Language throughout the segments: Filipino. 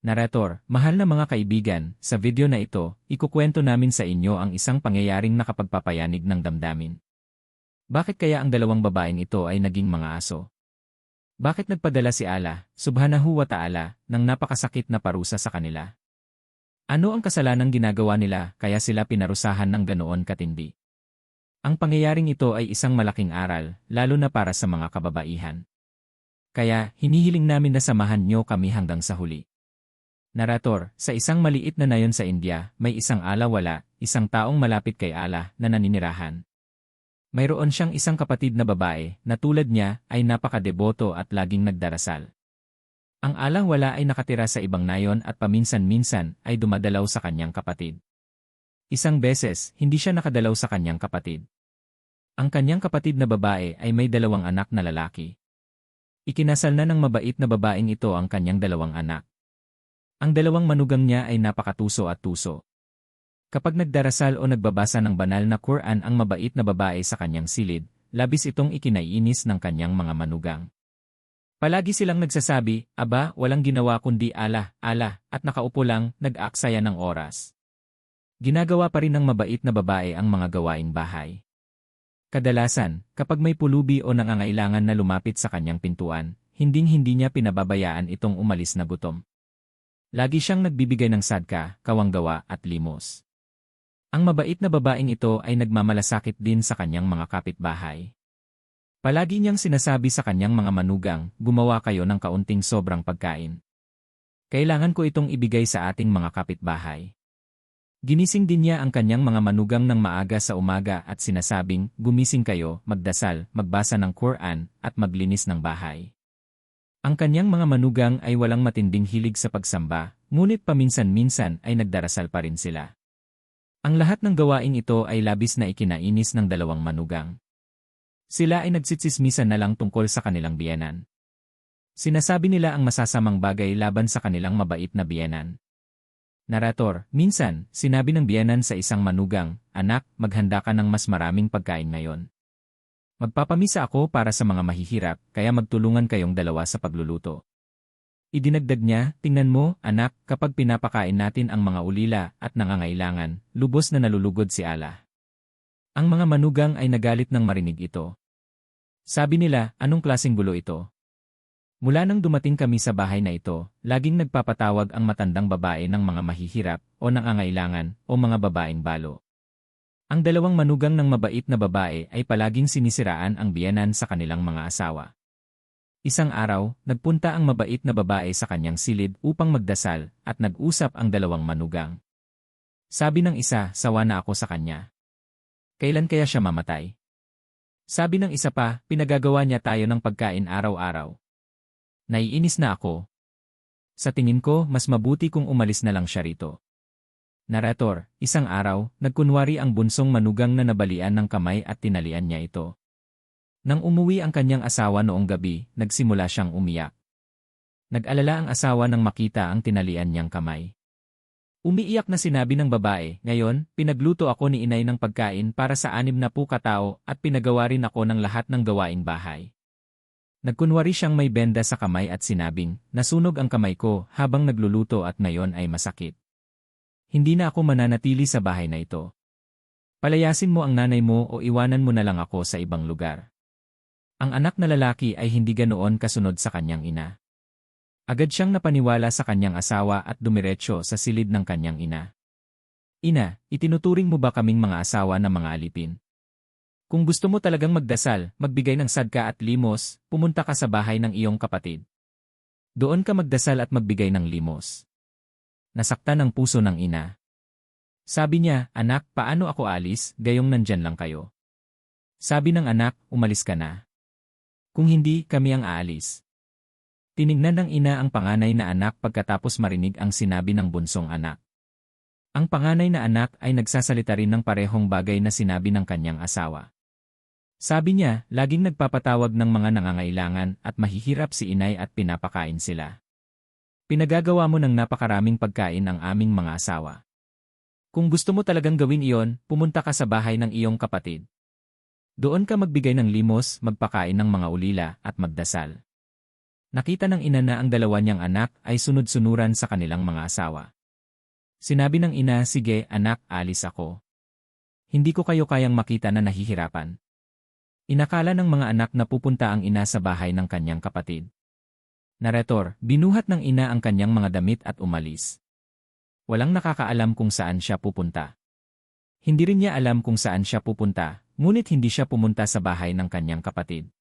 Narator, mahal na mga kaibigan, sa video na ito, ikukwento namin sa inyo ang isang pangyayaring nakapagpapayanig ng damdamin. Bakit kaya ang dalawang babaeng ito ay naging mga aso? Bakit nagpadala si Allah, subhanahu wa ta'ala, ng napakasakit na parusa sa kanila? Ano ang kasalanang ginagawa nila kaya sila pinarusahan ng ganoon katindi? Ang pangyayaring ito ay isang malaking aral, lalo na para sa mga kababaihan. Kaya, hinihiling namin na samahan niyo kami hanggang sa huli. Narator, sa isang maliit na nayon sa India, may isang alawala, isang taong malapit kay Allah na naninirahan. Mayroon siyang isang kapatid na babae na tulad niya ay napakadeboto at laging nagdarasal. Ang alawala ay nakatira sa ibang nayon at paminsan-minsan ay dumadalaw sa kanyang kapatid. Isang beses, hindi siya nakadalaw sa kanyang kapatid. Ang kanyang kapatid na babae ay may 2 anak na lalaki. Ikinasal na ng mabait na babaeng ito ang kanyang 2 anak. Ang 2 manugang niya ay napakatuso at tuso. Kapag nagdarasal o nagbabasa ng banal na Quran ang mabait na babae sa kanyang silid, labis itong ikinaiinis ng kanyang mga manugang. Palagi silang nagsasabi, "Aba, walang ginawa kundi Allah, Allah," at nakaupo lang, nag-aaksaya ng oras. Ginagawa pa rin ng mabait na babae ang mga gawaing bahay. Kadalasan, kapag may pulubi o nangangailangan na lumapit sa kanyang pintuan, hinding-hindi niya pinababayaan itong umalis na gutom. Lagi siyang nagbibigay ng sadka, kawanggawa at limos. Ang mabait na babaeng ito ay nagmamalasakit din sa kanyang mga kapitbahay. Palagi niyang sinasabi sa kanyang mga manugang, "Gumawa kayo ng kaunting sobrang pagkain. Kailangan ko itong ibigay sa ating mga kapitbahay." Ginising din niya ang kanyang mga manugang ng maaga sa umaga at sinasabing, "Gumising kayo, magdasal, magbasa ng Quran, at maglinis ng bahay." Ang kanyang mga manugang ay walang matinding hilig sa pagsamba, ngunit paminsan-minsan ay nagdarasal pa rin sila. Ang lahat ng gawaing ito ay labis na ikinainis ng 2 manugang. Sila ay nagsitsismisan na lang tungkol sa kanilang biyenan. Sinasabi nila ang masasamang bagay laban sa kanilang mabait na biyenan. Narator, minsan, sinabi ng biyenan sa isang manugang, "Anak, maghanda ka ng mas maraming pagkain ngayon. Magpapamisa ako para sa mga mahihirap, kaya magtulungan kayong 2 sa pagluluto." Idinagdag niya, "Tingnan mo, anak, kapag pinapakain natin ang mga ulila at nangangailangan, lubos na nalulugod si Allah." Ang mga manugang ay nagalit nang marinig ito. Sabi nila, "Anong klaseng gulo ito? Mula nang dumating kami sa bahay na ito, laging nagpapatawag ang matandang babae ng mga mahihirap o nangangailangan o mga babaeng balo." Ang 2 manugang ng mabait na babae ay palaging sinisiraan ang biyenan sa kanilang mga asawa. Isang araw, nagpunta ang mabait na babae sa kanyang silid upang magdasal at nag-usap ang 2 manugang. Sabi ng isa, "Sawa na ako sa kanya. Kailan kaya siya mamatay?" Sabi ng isa pa, "Pinagagawa niya tayo ng pagkain araw-araw. Naiinis na ako. Sa tingin ko, mas mabuti kung umalis na lang siya rito." Narator, isang araw, nagkunwari ang bunsong manugang na nabalian ng kamay at tinalian niya ito. Nang umuwi ang kanyang asawa noong gabi, nagsimula siyang umiyak. Nag-alala ang asawa nang makita ang tinalian niyang kamay. Umiiyak na sinabi ng babae, "Ngayon, pinagluto ako ni inay ng pagkain para sa 60 katao at pinagawa rin ako ng lahat ng gawaing bahay." Nagkunwari siyang may benda sa kamay at sinabing, "Nasunog ang kamay ko habang nagluluto at ngayon ay masakit. Hindi na ako mananatili sa bahay na ito. Palayasin mo ang nanay mo o iwanan mo na lang ako sa ibang lugar." Ang anak na lalaki ay hindi ganoon kasunod sa kanyang ina. Agad siyang napaniwala sa kanyang asawa at dumiretso sa silid ng kanyang ina. "Ina, itinuturing mo ba kaming mga asawa na mga alipin? Kung gusto mo talagang magdasal, magbigay ng sadka at limos, pumunta ka sa bahay ng iyong kapatid. Doon ka magdasal at magbigay ng limos." Nasaktan ang puso ng ina. Sabi niya, "Anak, paano ako alis, gayong nandyan lang kayo?" Sabi ng anak, "Umalis ka na. Kung hindi, kami ang aalis." Tinignan ng ina ang panganay na anak pagkatapos marinig ang sinabi ng bunsong anak. Ang panganay na anak ay nagsasalita rin ng parehong bagay na sinabi ng kanyang asawa. Sabi niya, "Laging nagpapatawag ng mga nangangailangan at mahihirap si inay at pinapakain sila. Pinagagawa mo ng napakaraming pagkain ang aming mga asawa. Kung gusto mo talagang gawin iyon, pumunta ka sa bahay ng iyong kapatid. Doon ka magbigay ng limos, magpakain ng mga ulila, at magdasal." Nakita ng ina na ang dalawa niyang anak ay sunod-sunuran sa kanilang mga asawa. Sinabi ng ina, "Sige, anak, alis ako. Hindi ko kayo kayang makita na nahihirapan." Inakala ng mga anak na pupunta ang ina sa bahay ng kanyang kapatid. Narrator, binuhat ng ina ang kanyang mga damit at umalis. Walang nakakaalam kung saan siya pupunta. Hindi rin niya alam kung saan siya pupunta, ngunit hindi siya pumunta sa bahay ng kanyang kapatid.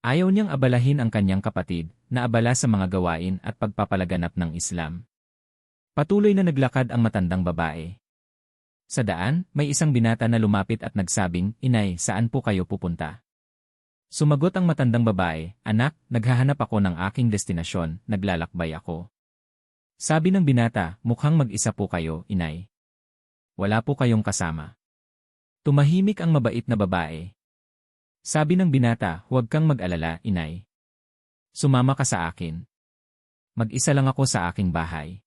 Ayaw niyang abalahin ang kanyang kapatid, na abala sa mga gawain at pagpapalaganap ng Islam. Patuloy na naglakad ang matandang babae. Sa daan, may isang binata na lumapit at nagsabing, "Inay, saan po kayo pupunta?" Sumagot ang matandang babae, "Anak, naghahanap ako ng aking destinasyon, naglalakbay ako." Sabi ng binata, "Mukhang mag-isa po kayo, inay. Wala po kayong kasama." Tumahimik ang mabait na babae. Sabi ng binata, "Huwag kang mag-alala, inay. Sumama ka sa akin. Mag-isa lang ako sa aking bahay."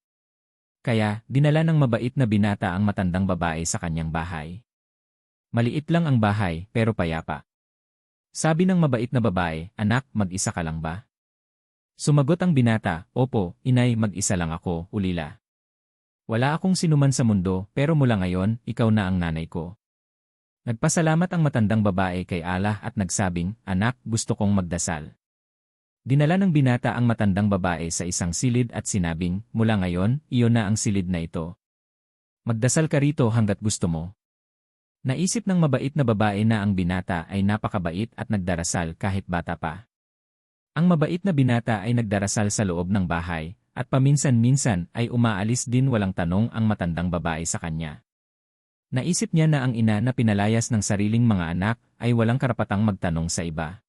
Kaya, dinala ng mabait na binata ang matandang babae sa kanyang bahay. Maliit lang ang bahay, pero payapa. Sabi ng mabait na babae, "Anak, mag-isa ka lang ba?" Sumagot ang binata, "Opo, inay, mag-isa lang ako, ulila. Wala akong sinuman sa mundo, pero mula ngayon, ikaw na ang nanay ko." Nagpasalamat ang matandang babae kay Allah at nagsabing, "Anak, gusto kong magdasal." Dinala ng binata ang matandang babae sa isang silid at sinabing, "Mula ngayon, iyon na ang silid na ito. Magdasal ka rito hanggat gusto mo." Naisip ng mabait na babae na ang binata ay napakabait at nagdarasal kahit bata pa. Ang mabait na binata ay nagdarasal sa loob ng bahay, at paminsan-minsan ay umaalis din walang tanong ang matandang babae sa kanya. Naisip niya na ang ina na pinalayas ng sariling mga anak ay walang karapatang magtanong sa iba.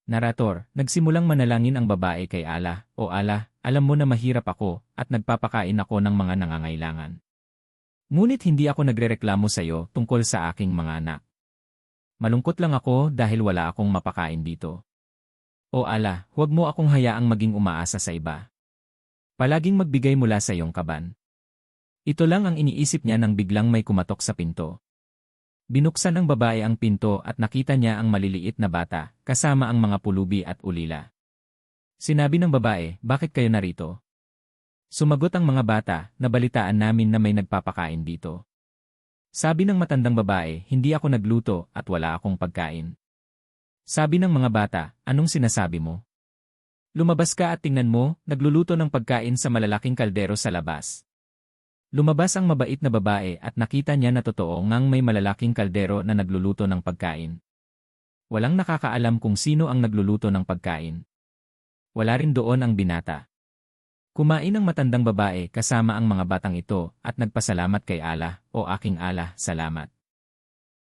Narrator, nagsimulang manalangin ang babae kay Allah, "O Allah, alam mo na mahirap ako at nagpapakain ako ng mga nangangailangan. Ngunit hindi ako nagrereklamo sa iyo tungkol sa aking mga anak. Malungkot lang ako dahil wala akong mapakain dito. O Allah, huwag mo akong hayaang maging umaasa sa iba. Palaging magbigay mula sa iyong kaban." Ito lang ang iniisip niya nang biglang may kumatok sa pinto. Binuksan ng babae ang pinto at nakita niya ang maliliit na bata, kasama ang mga pulubi at ulila. Sinabi ng babae, "Bakit kayo narito?" Sumagot ang mga bata, "Nabalitaan namin na may nagpapakain dito." Sabi ng matandang babae, "Hindi ako nagluto at wala akong pagkain." Sabi ng mga bata, "Anong sinasabi mo? Lumabas ka at tingnan mo, nagluluto ng pagkain sa malalaking kaldero sa labas." Lumabas ang mabait na babae at nakita niya na totoo ngang may malalaking kaldero na nagluluto ng pagkain. Walang nakakaalam kung sino ang nagluluto ng pagkain. Wala rin doon ang binata. Kumain ang matandang babae kasama ang mga batang ito at nagpasalamat kay Allah, "O aking Allah, salamat.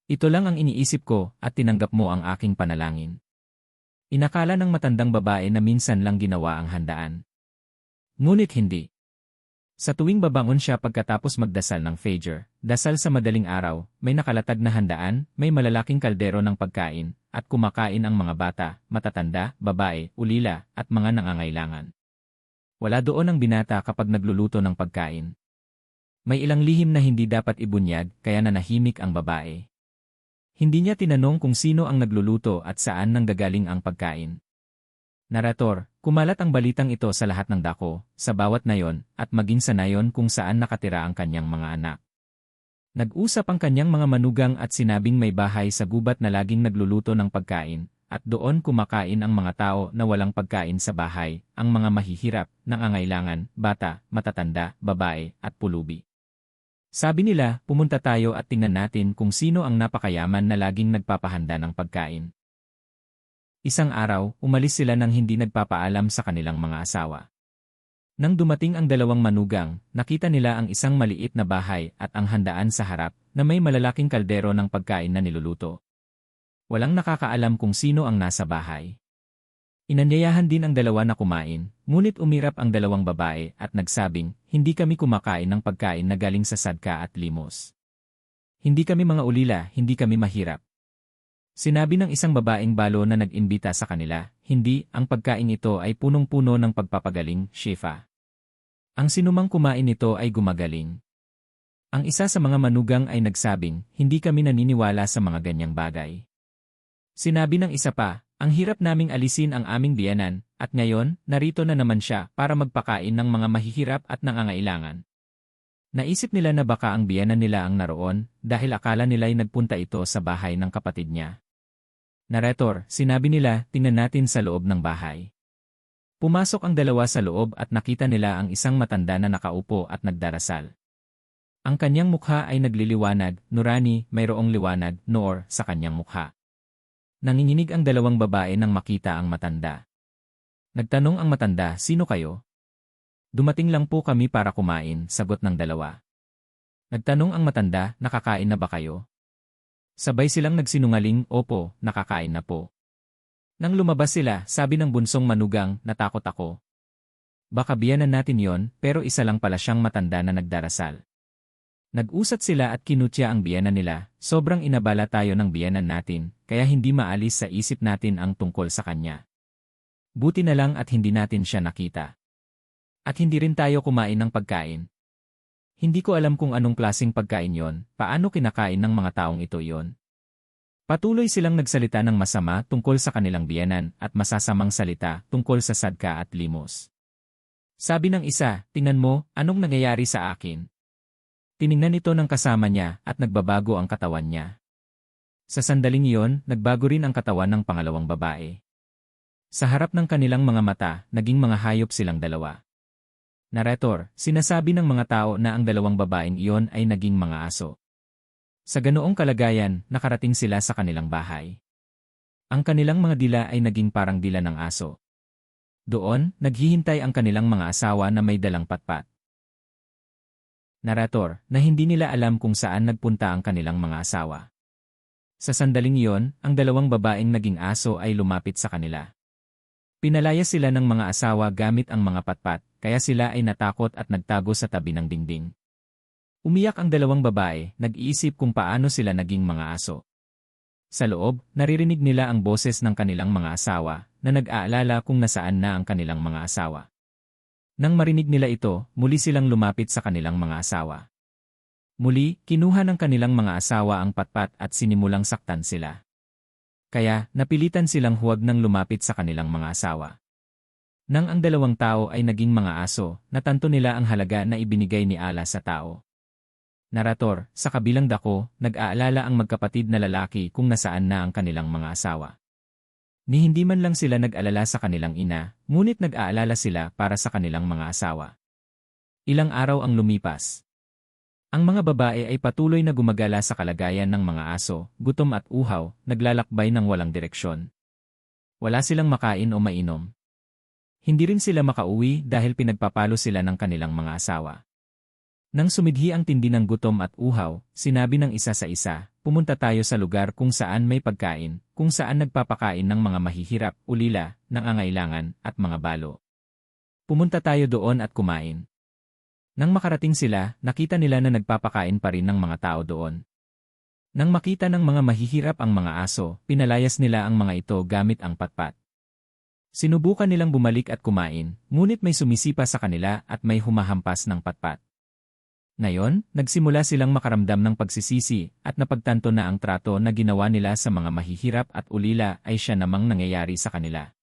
Ito lang ang iniisip ko at tinanggap mo ang aking panalangin." Inakala ng matandang babae na minsan lang ginawa ang handaan. Ngunit hindi. Sa tuwing babangon siya pagkatapos magdasal ng Fajr, dasal sa madaling araw, may nakalatag na handaan, may malalaking kaldero ng pagkain, at kumakain ang mga bata, matatanda, babae, ulila, at mga nangangailangan. Wala doon ang binata kapag nagluluto ng pagkain. May ilang lihim na hindi dapat ibunyag, kaya nanahimik ang babae. Hindi niya tinanong kung sino ang nagluluto at saan nanggagaling ang pagkain. Narrator, kumalat ang balitang ito sa lahat ng dako, sa bawat nayon, at maging sa nayon kung saan nakatira ang kanyang mga anak. Nag-usap ang kanyang mga manugang at sinabing may bahay sa gubat na laging nagluluto ng pagkain, at doon kumakain ang mga tao na walang pagkain sa bahay, ang mga mahihirap, nangangailangan, bata, matatanda, babae, at pulubi. Sabi nila, pumunta tayo at tingnan natin kung sino ang napakayaman na laging nagpapahanda ng pagkain. Isang araw, umalis sila nang hindi nagpapaalam sa kanilang mga asawa. Nang dumating ang dalawang manugang, nakita nila ang isang maliit na bahay at ang handaan sa harap na may malalaking kaldero ng pagkain na niluluto. Walang nakakaalam kung sino ang nasa bahay. Inanyayahan din ang dalawa na kumain, ngunit umirap ang dalawang babae at nagsabing, "Hindi kami kumakain ng pagkain na galing sa sadka at limos. Hindi kami mga ulila, hindi kami mahirap." Sinabi ng isang babaeng balo na nag-imbita sa kanila, "Hindi, ang pagkain ito ay punong-puno ng pagpapagaling, Shifa. Ang sinumang kumain nito ay gumagaling." Ang isa sa mga manugang ay nagsabing, "Hindi kami naniniwala sa mga ganyang bagay." Sinabi ng isa pa, Ang hirap naming alisin ang aming biyenan, at ngayon, narito na naman siya para magpakain ng mga mahihirap at nangangailangan. Naisip nila na baka ang biyenan nila ang naroon, dahil akala nila'y nagpunta ito sa bahay ng kapatid niya. Narrator, sinabi nila, tingnan natin sa loob ng bahay. Pumasok ang dalawa sa loob at nakita nila ang isang matanda na nakaupo at nagdarasal. Ang kanyang mukha ay nagliliwanag, nurani, mayroong liwanag, noor, sa kanyang mukha. Nanginginig ang dalawang babae nang makita ang matanda. Nagtanong ang matanda, sino kayo? Dumating lang po kami para kumain, sagot ng dalawa. Nagtanong ang matanda, nakakain na ba kayo? Sabay silang nagsinungaling, opo, nakakain na po. Nang lumabas sila, sabi ng bunsong manugang, natakot ako. Baka biyanan natin yon, pero isa lang pala siyang matanda na nagdarasal. Nag-usat sila at kinutya ang biyanan nila, sobrang inabala tayo ng biyanan natin, kaya hindi maalis sa isip natin ang tungkol sa kanya. Buti na lang at hindi natin siya nakita. At hindi rin tayo kumain ng pagkain. Hindi ko alam kung anong klaseng pagkain yon, paano kinakain ng mga taong ito yon. Patuloy silang nagsalita ng masama tungkol sa kanilang biyanan at masasamang salita tungkol sa sadka at limos. Sabi ng isa, tingnan mo, anong nangyayari sa akin? Tiningnan ito ng kasama niya at nagbabago ang katawan niya. Sa sandaling iyon, nagbago rin ang katawan ng pangalawang babae. Sa harap ng kanilang mga mata, naging mga hayop silang dalawa. Narrator, sinasabi ng mga tao na ang dalawang babaeng iyon ay naging mga aso. Sa ganoong kalagayan, nakarating sila sa kanilang bahay. Ang kanilang mga dila ay naging parang dila ng aso. Doon, naghihintay ang kanilang mga asawa na may dalang patpat. Narrator, na hindi nila alam kung saan nagpunta ang kanilang mga asawa. Sa sandaling iyon, ang dalawang babaeng naging aso ay lumapit sa kanila. Pinalaya sila ng mga asawa gamit ang mga patpat, kaya sila ay natakot at nagtago sa tabi ng dingding. Umiyak ang dalawang babae, nag-iisip kung paano sila naging mga aso. Sa loob, naririnig nila ang boses ng kanilang mga asawa, na nag-aalala kung nasaan na ang kanilang mga asawa. Nang marinig nila ito, muli silang lumapit sa kanilang mga asawa. Muli, kinuha ng kanilang mga asawa ang patpat at sinimulang saktan sila. Kaya, napilitan silang huwag nang lumapit sa kanilang mga asawa. Nang ang dalawang tao ay naging mga aso, natanto nila ang halaga na ibinigay ni Allah sa tao. Narrator, sa kabilang dako, nag-aalala ang magkapatid na lalaki kung nasaan na ang kanilang mga asawa. Ni hindi man lang sila nag-alala sa kanilang ina, ngunit nag-aalala sila para sa kanilang mga asawa. Ilang araw ang lumipas. Ang mga babae ay patuloy na gumagala sa kalagayan ng mga aso, gutom at uhaw, naglalakbay ng walang direksyon. Wala silang makain o mainom. Hindi rin sila makauwi dahil pinagpapalo sila ng kanilang mga asawa. Nang sumidhi ang tindi ng gutom at uhaw, sinabi ng isa sa isa, pumunta tayo sa lugar kung saan may pagkain, kung saan nagpapakain ng mga mahihirap, ulila, nangangailangan, at mga balo. Pumunta tayo doon at kumain. Nang makarating sila, nakita nila na nagpapakain pa rin ng mga tao doon. Nang makita ng mga mahihirap ang mga aso, pinalayas nila ang mga ito gamit ang patpat. Sinubukan nilang bumalik at kumain, ngunit may sumisipa sa kanila at may humahampas ng patpat. Ngayon, nagsimula silang makaramdam ng pagsisisi at napagtanto na ang trato na ginawa nila sa mga mahihirap at ulila ay siya namang nangyayari sa kanila.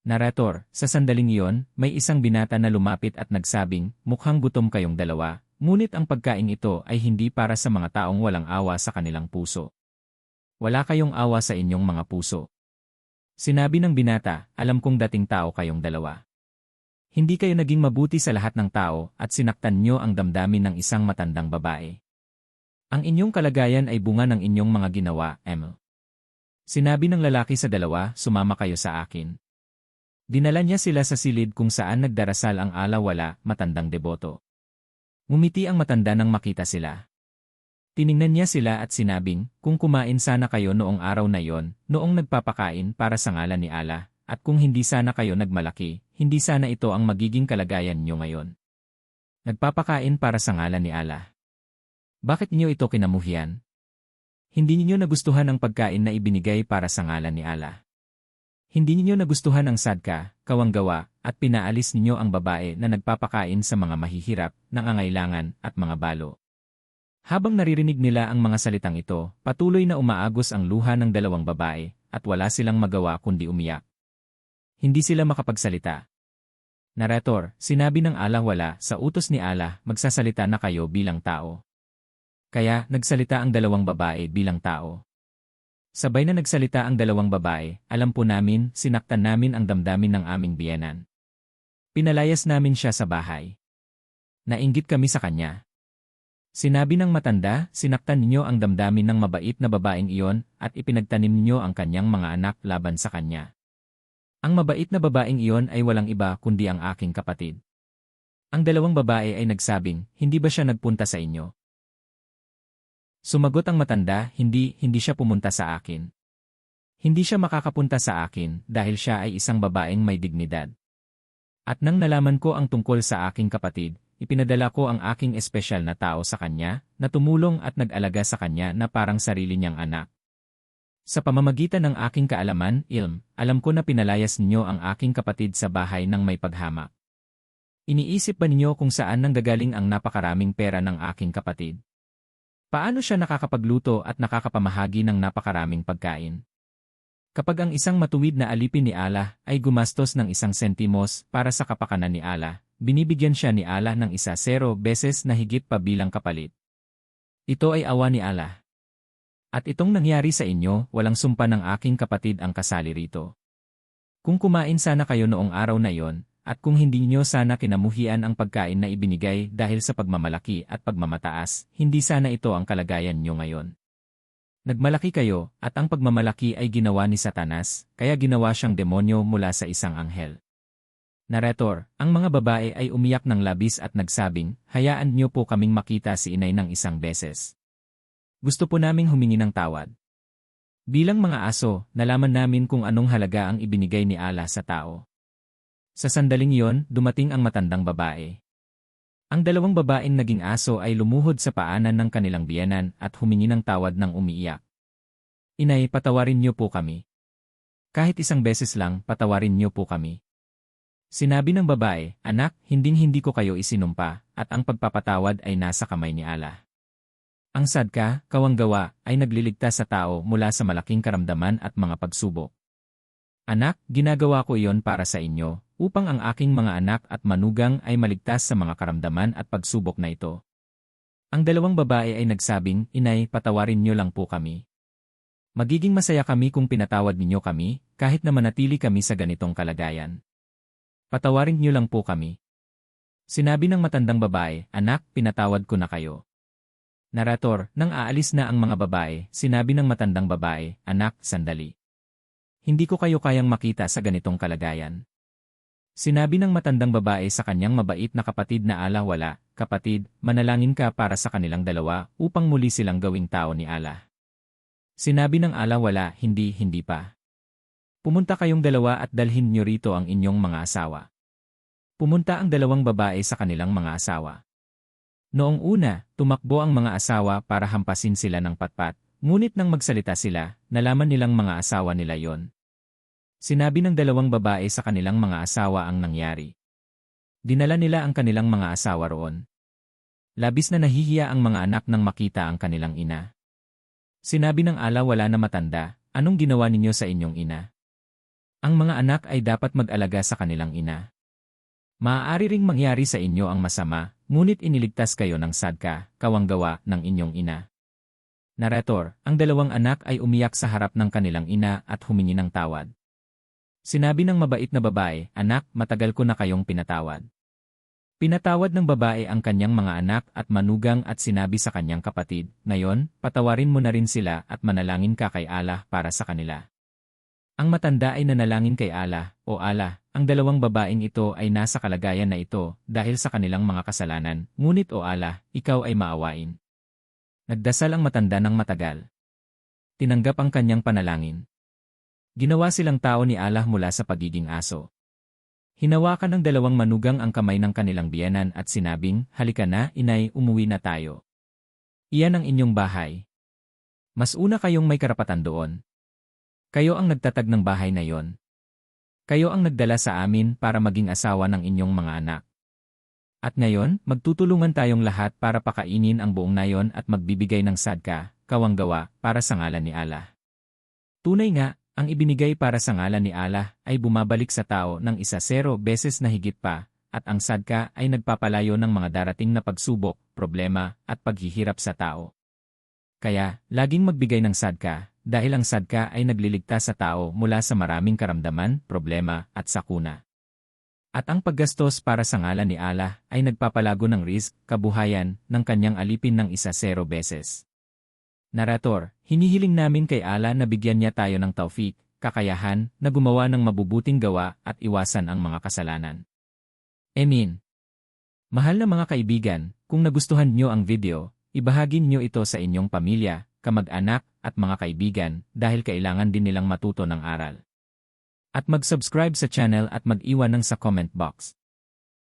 Narrator, sa sandaling iyon, may isang binata na lumapit at nagsabing, mukhang gutom kayong dalawa, ngunit ang pagkain ito ay hindi para sa mga taong walang awa sa kanilang puso. Wala kayong awa sa inyong mga puso. Sinabi ng binata, alam kong dating tao kayong dalawa. Hindi kayo naging mabuti sa lahat ng tao at sinaktan nyo ang damdamin ng isang matandang babae. Ang inyong kalagayan ay bunga ng inyong mga ginawa, Emil. Sinabi ng lalaki sa dalawa, sumama kayo sa akin. Dinala niya sila sa silid kung saan nagdarasal ang alawala, matandang deboto. Ngumiti ang matanda nang makita sila. Tiningnan niya sila at sinabing, kung kumain sana kayo noong araw na yon, noong nagpapakain para sa ngalan ni Allah, at kung hindi sana kayo nagmalaki, hindi sana ito ang magiging kalagayan nyo ngayon. Nagpapakain para sa ngalan ni Allah. Bakit niyo ito kinamuhian? Hindi niyo nagustuhan ang pagkain na ibinigay para sa ngalan ni Allah. Hindi niyo nagustuhan ang sadka, kawanggawa, at pinaalis niyo ang babae na nagpapakain sa mga mahihirap, nangangailangan, at mga balo. Habang naririnig nila ang mga salitang ito, patuloy na umaagos ang luha ng dalawang babae, at wala silang magawa kundi umiyak. Hindi sila makapagsalita. Narrator, sinabi ng Allah wala sa utos ni Allah, magsasalita na kayo bilang tao. Kaya, nagsalita ang dalawang babae bilang tao. Sabay na nagsalita ang dalawang babae, alam po namin, sinaktan namin ang damdamin ng aming biyenan. Pinalayas namin siya sa bahay. Nainggit kami sa kanya. Sinabi ng matanda, sinaktan ninyo ang damdamin ng mabait na babaeng iyon at ipinagtanim ninyo ang kanyang mga anak laban sa kanya. Ang mabait na babaeng iyon ay walang iba kundi ang aking kapatid. Ang dalawang babae ay nagsabing, hindi ba siya nagpunta sa inyo? Sumagot ang matanda, hindi siya pumunta sa akin. Hindi siya makakapunta sa akin dahil siya ay isang babaeng may dignidad. At nang nalaman ko ang tungkol sa aking kapatid, ipinadala ko ang aking espesyal na tao sa kanya, na tumulong at nag-alaga sa kanya na parang sarili niyang anak. Sa pamamagitan ng aking kaalaman, alam ko na pinalayas ninyo ang aking kapatid sa bahay ng may paghamak. Iniisip ba ninyo kung saan nanggagaling ang napakaraming pera ng aking kapatid? Paano siya nakakapagluto at nakakapamahagi ng napakaraming pagkain? Kapag ang isang matuwid na alipin ni Allah ay gumastos ng 1 sentimos para sa kapakanan ni Allah, binibigyan siya ni Allah ng 10 beses na higit pa bilang kapalit. Ito ay awa ni Allah. At itong nangyari sa inyo, walang sumpa ng aking kapatid ang kasali rito. Kung kumain sana kayo noong araw na yon, at kung hindi niyo sana kinamuhian ang pagkain na ibinigay dahil sa pagmamalaki at pagmamataas, hindi sana ito ang kalagayan niyo ngayon. Nagmalaki kayo, at ang pagmamalaki ay ginawa ni Satanas, kaya ginawa siyang demonyo mula sa isang anghel. Narrator, ang mga babae ay umiyak ng labis at nagsabing, hayaan niyo po kaming makita si inay ng 1 beses. Gusto po naming humingi ng tawad. Bilang mga aso, nalaman namin kung anong halaga ang ibinigay ni Allah sa tao. Sa sandaling iyon, dumating ang matandang babae. Ang dalawang babaeng naging aso ay lumuhod sa paanan ng kanilang biyenan at humingi ng tawad ng umiiyak. Inay, patawarin niyo po kami. Kahit 1 beses lang, patawarin niyo po kami. Sinabi ng babae, anak, hinding-hindi ko kayo isinumpa, at ang pagpapatawad ay nasa kamay ni Allah. Ang sadka, kawanggawa, ay nagliligtas sa tao mula sa malaking karamdaman at mga pagsubok. Anak, ginagawa ko iyon para sa inyo, upang ang aking mga anak at manugang ay maligtas sa mga karamdaman at pagsubok na ito. Ang dalawang babae ay nagsabing, inay, patawarin niyo lang po kami. Magiging masaya kami kung pinatawad ninyo kami, kahit na manatili kami sa ganitong kalagayan. Patawarin niyo lang po kami. Sinabi ng matandang babae, anak, pinatawad ko na kayo. Narrator, nang aalis na ang mga babae, sinabi ng matandang babae, anak, sandali. Hindi ko kayo kayang makita sa ganitong kalagayan. Sinabi ng matandang babae sa kanyang mabait na kapatid na Allah wala, kapatid, manalangin ka para sa kanilang dalawa upang muli silang gawing tao ni Allah. Sinabi ng Allah wala, hindi pa. Pumunta kayong dalawa at dalhin niyo rito ang inyong mga asawa. Pumunta ang dalawang babae sa kanilang mga asawa. Noong una, tumakbo ang mga asawa para hampasin sila ng patpat, ngunit nang magsalita sila, nalaman nilang mga asawa nila yon. Sinabi ng dalawang babae sa kanilang mga asawa ang nangyari. Dinala nila ang kanilang mga asawa roon. Labis na nahihiya ang mga anak nang makita ang kanilang ina. Sinabi ng Allah wala na matanda, anong ginawa ninyo sa inyong ina? Ang mga anak ay dapat mag-alaga sa kanilang ina. Maaari ring mangyari sa inyo ang masama, ngunit iniligtas kayo ng sadka, kawanggawa ng inyong ina. Narrator, ang dalawang anak ay umiyak sa harap ng kanilang ina at humingi ng tawad. Sinabi ng mabait na babae, anak, matagal ko na kayong pinatawad. Pinatawad ng babae ang kanyang mga anak at manugang at sinabi sa kanyang kapatid, ngayon, patawarin mo na rin sila at manalangin ka kay Allah para sa kanila. Ang matanda ay nanalangin kay Allah, o Allah, ang dalawang babaeng ito ay nasa kalagayan na ito dahil sa kanilang mga kasalanan, ngunit o Allah, ikaw ay maawain. Nagdasal ang matanda ng matagal. Tinanggap ang kanyang panalangin. Ginawa silang tao ni Allah mula sa pagiging aso. Hinawakan ng dalawang manugang ang kamay ng kanilang biyenan at sinabing, halika na, inay, umuwi na tayo. Iyan ang inyong bahay. Mas una kayong may karapatan doon. Kayo ang nagtatag ng bahay na yon. Kayo ang nagdala sa amin para maging asawa ng inyong mga anak. At ngayon, magtutulungan tayong lahat para pakainin ang buong nayon at magbibigay ng sadka, kawanggawa, para sa ngalan ni Allah. Tunay nga, Ang ibinigay para sa ngalan ni Allah ay bumabalik sa tao ng 10 beses na higit pa, at ang sadka ay nagpapalayo ng mga darating na pagsubok, problema, at paghihirap sa tao. Kaya, laging magbigay ng sadka, dahil ang sadka ay nagliligtas sa tao mula sa maraming karamdaman, problema, at sakuna. At ang paggastos para sa ngalan ni Allah ay nagpapalago ng rizq, kabuhayan, ng kanyang alipin ng 10 beses. Narator, hinihiling namin kay Allah na bigyan niya tayo ng taufik, kakayahan, na gumawa ng mabubuting gawa at iwasan ang mga kasalanan. Amen. Mahal na mga kaibigan, kung nagustuhan niyo ang video, ibahagi niyo ito sa inyong pamilya, kamag-anak, at mga kaibigan dahil kailangan din nilang matuto ng aral. At mag-subscribe sa channel at mag-iwan ng sa comment box.